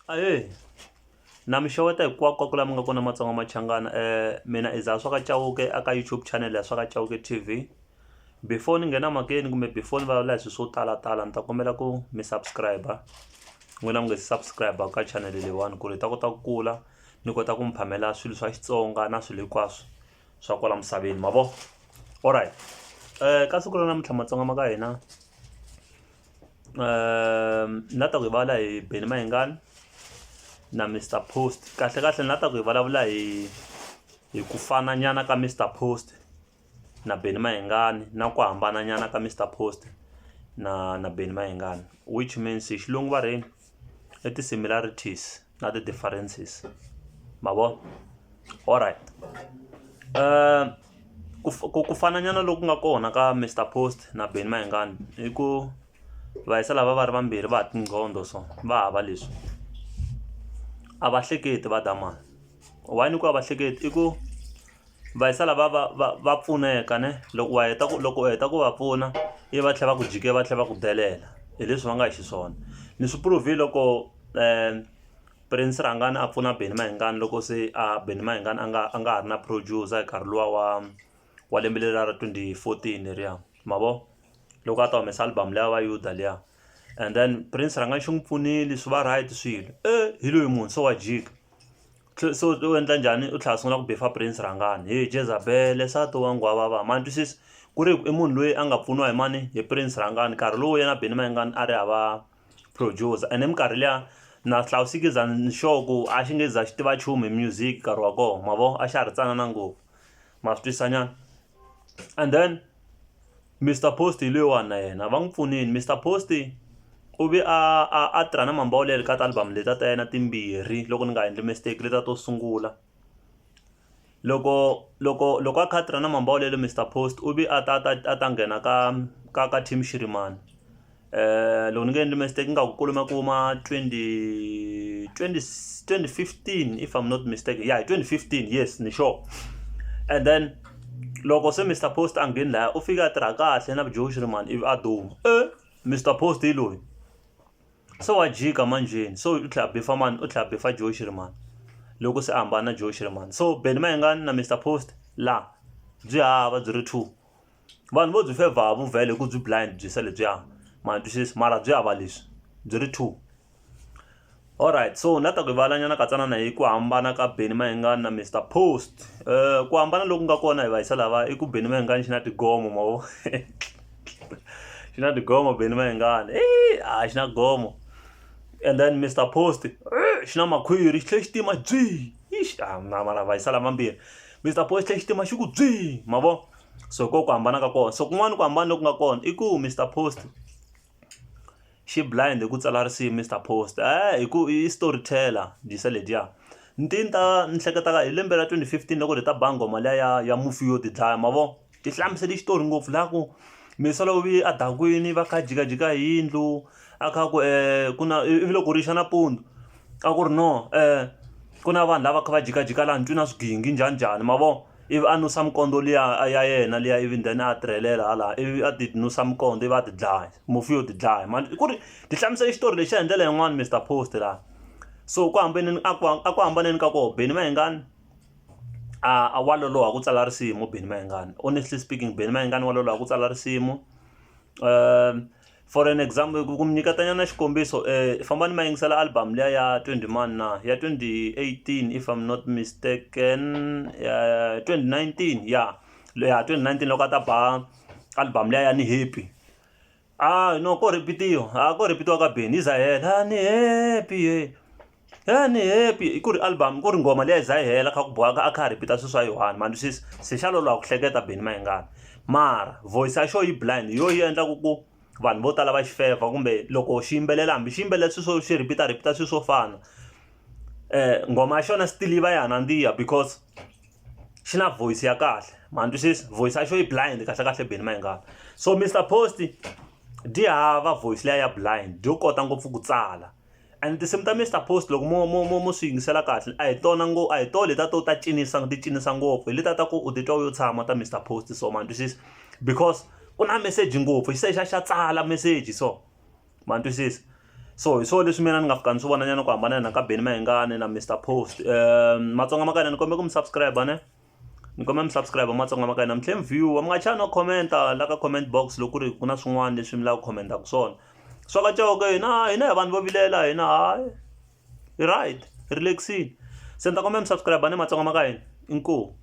Ahee, na mi xeweta hinkwako kula mi nga kona Matsonga Machangana. Mina i Zaya swa ka Chauke aka YouTube channel ya swa ka Chauke TV. Before ni nghena makeni kumbe before ni vulavula hi swilo swo talatala ni ta kombela ku mi subscribe n'wina mi nga si subscribe ka channel leyiwani ku ri hi ta kota ku kula ni kota ku mi phamela swilo swa Xitsonga na swilo hinkwaswo swa kwala misaveni ma vo. Alright, ka siku ra namuntlha Matsonga ma ka hina na ta ku hi vulavula hi Benny Mayengani na Mr Post. Kahle kahle ni ta ku hi vulavula hi ku fana nyana ka Mr Post na Benny Mayengani na ku hambana nyana ka Mr Post na Benny Mayengani, which means hi xilungu va reni i ti similarities na ti differences ma vo. Alright, ku fana nyana loku nga kona ka Mr Post na Benny Mayengani i ku vahisa lava va ri vambirhi va ha tinqondo so va hava leswi a va hleketi va damani. Why ni ku a va hleketi i ku vahisa lava va pfuneka ne loko u heta ku va pfuna i va tlhela va ku jike va tlhela va ku delela hi leswi va nga hi xiswona. Ni swi prove loko Prince Rhangani a pfuna Benny Mayengani loko se Benny Mayengani a nga ha ri na producer hi nkarhi luwa wa lembe leriya ra 2014 leriya ma vo, loko a ta humesa album liya va Yuda liya. And then Prince Rhangani xi n'wi pfunile swi va right swilo hi loyi munhu so wa jika. So u endla njhani u tlhela sungula ku befa Prince Rhangani hi Jezabel nsati wa ngwavava mani twisisa ku ri i munhu loyi a nga pfuniwa hi mani hi Prince Rhangani nkarhi lowu yena Benny Mayengani a ri hava producer. And minkarhi liya na hlawusikiza ni sure ku a xi nge za xi tiva nchumu hi music nkarhi wa kona ma vo, a xa ha ri tsanana ngopfu ma swi twisisa nyana. And then Mr Post hi loyiwani na yena va n'wi pfunile. Mr Post u vi a tirha na Mambawulele ka ti-album leti ta yena timbirhi loko ni nga endli mistake leta to sungula. Loko a kha a tirha na Mambawulele Mr Post u vi a ta nghena ka Team Shirimani. Loko ni nga endli mistake nga ku kuma 2015 if I'm not mistaken, yeah 2015 yes ni sure. And then loko se Mr Post a ngheni laya u fika a tirha kahle na Joe Shirimani ivi a duma. Mr Post hi loyi so wa jika manjeni so u tlhela befa mani, u tlhela befa Joe Shirimani loko se a hambana na Joe Shirimani. So Benny Mayengani na Mr Post la byi hava byi ri two vanhu vo byi favor vuvhele ku byi blind byi se lebyiya mani twisisa mara byi hava leswi byi ri two. Alright, so na ta ku hi vulavulanyana katsanana hi ku hambana ka Benny Mayengani na Mr Post. Ku hambana loku nga kona hi vahisa lava i ku Benny Mayengani xi na tigomo ma vo xi na tigomo Benny Mayengani xi na gomo. And then Mr Post xi na makhwiri xi tlhela xi tima byi mara vahisa lava vambirhi Mr Post xi tlhela xi tima xi ku byi ma vo. So ku hambana ka kona. So kun'wana ku hambana loku nga kona i ku Mr Post xi blind hi ku tsala risimu Mr Post hi ku i storyteller jisa lediya. Ni hleketaka hi lembe ra 2015 loko ri ta ba nghoma liya ya mufi yo tidlaya ma vo, ti hlamusele xitori ngopfu laha ku misolo vi a dakwini va kha jikajika hi yindlu a kha ku ku na ivi loko rixa nampundzu a ku ri no ku na vanhu lava kha va jikajika laha ntwi na swigingi njhaninjhani ma vo. Ivi a nusa mikondo liya ya yena liya ivi then a tirhelela hala ivi a ti nusa mikondo ivi a ti dlaya mufi yo ti dlaya mani ku ri ti hlamusele xitori lexi hi ndlela yin'wana Mr Post laha. So ku hambaneni a ku hambaneni ka kona Benny Mayengani a wa loloha ku tsala risimu Benny Mayengani. Honestly speaking Benny Mayengani wa loloha ku tsala risimu. For an example ku mi nyiketanyana xikombiso fambani ma yingisela album liya ya 20 na ya 2018 if I'm not mistaken, 2019 ya 2019 loko a ta ba album liya ya Ni Happy. No ko repetiwa ka Benny za hela ni happy ni happy ku ri album ku ri nghoma liya za hela kha ku bohaka a kha repeat swilo swa Yohani mani twisisa se xa loloha ku hleketa Benny Mayengani mara voice ya xo yi blind yo yi endlaku ku vanhu vo tala va xi favor kumbe loko xi yimbelela hambi xi yimbelela swilo swo xi repeat swilo swo fana nghoma ya xona still yi va ya nandziha because xi na voice ya kahle mani twisisa voice ya xo yi blind kahle kahle Benny Mayengani. So Mr Post di hava voice liya ya blind yo kota ngopfu ku tsala. And tinsimu ta Mr Post loko mo swi yingisela kahle a hi to leta to ti cinisa ngopfu hi leta ta ku u titwa u yo tshama ta Mr Post so mani twisisa because u na message ngopfu xi se xa tsala message so mani twisisa. so hi swona leswi mina ni nga fika ni swi vonanyana ku hambana ka Benny Mayengani na Mr Post. Matsonga ma ka hina ni kombela ku mi subscribe ne, ni kombela mi subscribe Matsonga ma ka hina, mi tlhela mi view mi nga chani no commenta la ka comment box loko ku ri ku na swin'wana leswi mi lava ku commentaka swona. Swa ka Coko hina hi vanhu vo vilela hina hayi hi right hi relaxile, se ni ta kombela mi subscribe ne Matsonga ma ka hina, inkomu.